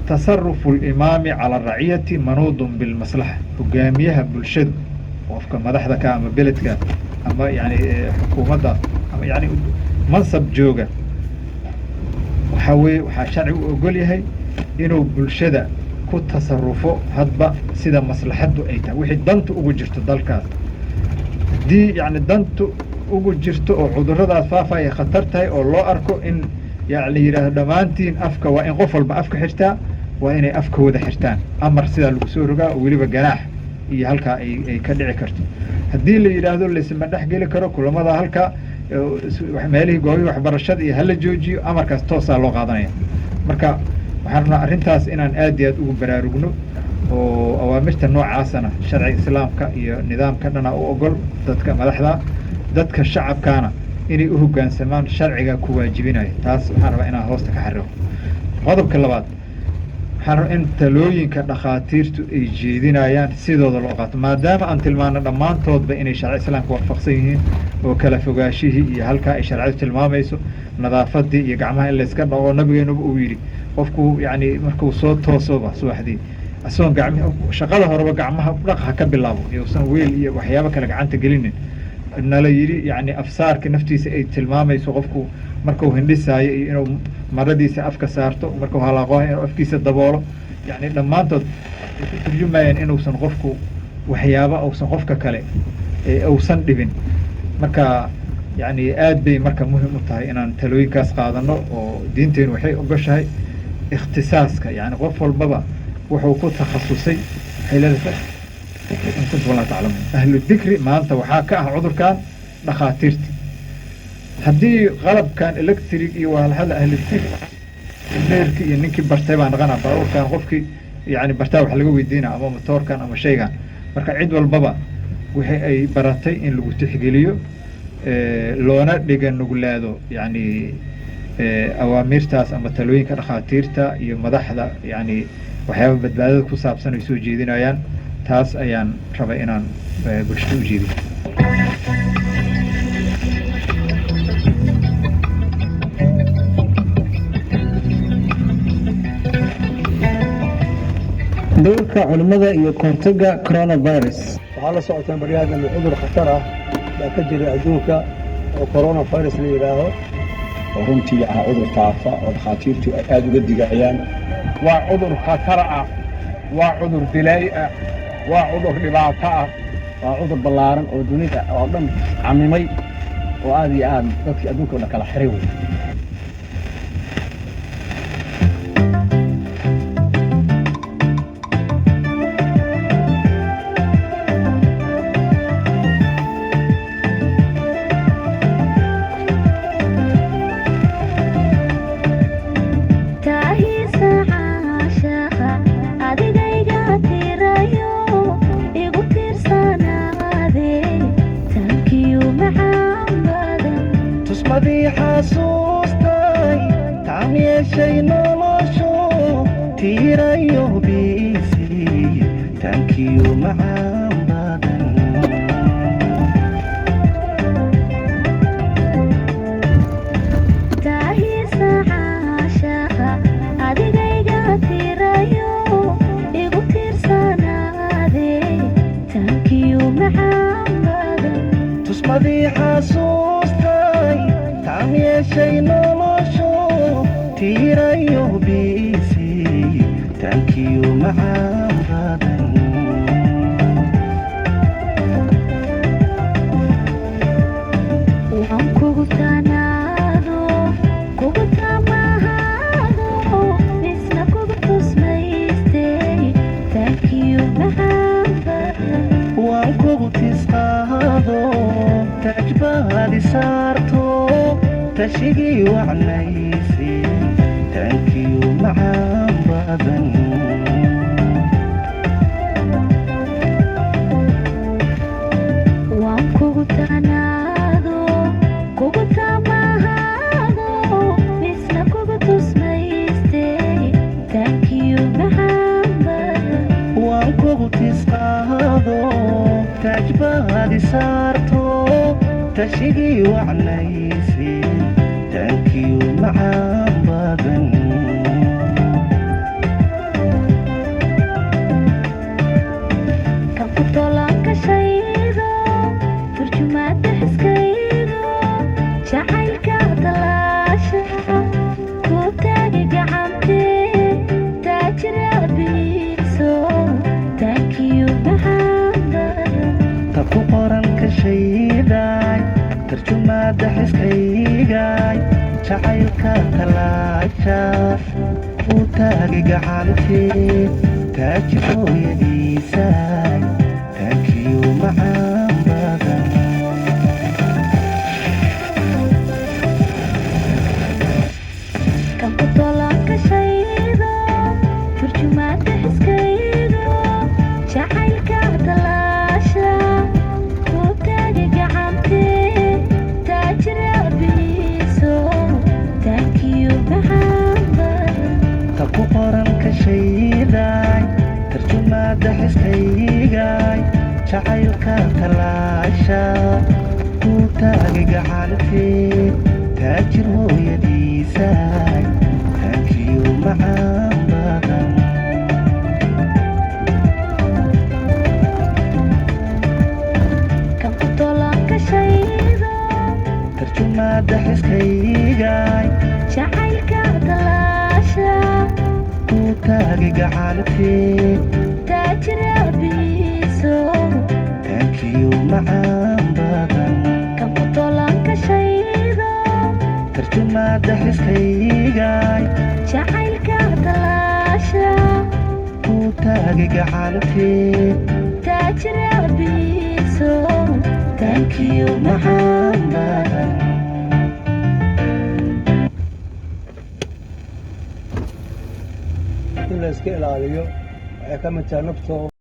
تصرف الإمام على الرعية منوط بالمصلحة وقاميها بالشد وفق مدحدة كأما بلدك أما يعني حكومة أما يعني منصب جوجا وحشرع وقول هي إنه بالشدة كنت تصرفه هدبا سيدا مصلحته أيتا وحي دانتو أقول جرتو دالكاس دي يعني دانتو أقول جرتو أو عذرها فافا هي خطرتها أو الله أركو إن يعني دمانتين أفكا وإن غفل بأفكا حرتا وإن أفكا وذا حرتان أمر سيدا الوسورقا ويليبا جناح إي هالكا أي كدعي كرتو هدي اللي يراهدو اللي سمدح قيلي كرو كل ماذا هالكا meelihii goobi waxbarashada iyo hala joojiyo amarkaas toosaa loo qaadanaya marka waxaan rabnaa arrintaas inaan aad iyo aad ugu baraarugno oo awaamirta noocaasana sharciga islaamka iyo nidaamka dhana u ogol dadka madaxda dadka shacabkaana inay u hoggaansamaan sharciga ku waajibinaya taas waxaan rabaa inaan hoosta ka xariiqo qodobka labaad waxaan rabaa in talooyinka dhakhaatiirtu ay jeedinayaan sidooda loo qaato maadaama aan tilmaano dhammaantoodba inay sharci islaamka waafaqsan yihiin oo kala fogaashihii iyo halkaa ay sharcidu tilmaamayso nadaafadii iyo gacmaha in layska dhaqo nabigeenuba uu yidhi qofku yani markuu soo toosoba subaxdii asoon shaqada horeba gacmaha dhaq ha ka bilaabo iyousan weel iyo waxyaabo kale gacanta gelinin nala yidhi yani afsaarka naftiisa ay tilmaamayso qofku markuu hindhisaayo iyo inuu maradiisa afka saarto markuu halaaqoha inuu afkiisa daboolo yani dhammaantood ku turjumayaan inuusan qofku waxyaaba uusan qofka kale uusan dhibin marka يعني آد بي مركب مهم طهي إن تلوين كاس قاعدنا ودينتين وحي أقشها اختصاصك يعني غرفة البابا وحقوق تخصصي حيلة إن كنت ولا تعلم أهل الذكر ما أنت وحاكا عذر كان لخاطرتي هدي غلب كان إلكتريكي وهذا أهل الذكر الليل إنك برتبة عن غنى بارور كان غفكي يعني برتبة حلقوا يدينا أما مطور كان أما شيء كان مركب عيد والبابا وحي أي براتي إن لو تحقيليو loona dhigan nuglaado yani awaamirtaas ama talooyinka dhakhaatiirta iyo madaxda yani waxyaaba badbaadada ku saabsan ay soo jeedinayaan taas ayaan rabay inaan bulshada u jeediyo dowrka culimada iyo kahortagga coronavirus waxaa la socotaan baryahadan cudur khatar ah ka jira adduunka oo corona virus la yiraahdo oo runtii ah cudur faafa oo dhakhaatiirtu ay aad uga digayaan waa cudur khatar ah waa cudur dilay ah waa cudur dhibaato ah waa cudur ballaaran oo dunida oo dhan camimay oo aad iyo aad dadkii adduunka oo kala xiray way tarjumaada xiskaygay jacaylka talaasha ku taagay gacantii taajir hooyadiisay taajiyo macaan badan kan ku toolanka shaydo tarjumaada xiskaydo jacaylka talaasha ku taagay gacantee taajir abiiso taajiyo macaan badan ta ku qoran ka shayday tarjumaada xiskaygay jacaylka talaasha ku taagay gacantii taajir hooyadiisay taajiyo macaan badan kan ku toolanka shaydo tarjumaada xiskaygay jacaylka talaasha ku taagay gacantii taajir abiiso taajiyo macaan badan kan ku toolanka shaydo tarjumaada xiskaygay jacaylka talaasha ku taagay gacantii taajir abiiso taajiyo macaan badan in la iska ilaaliyo waxay ka mid tahay naftooda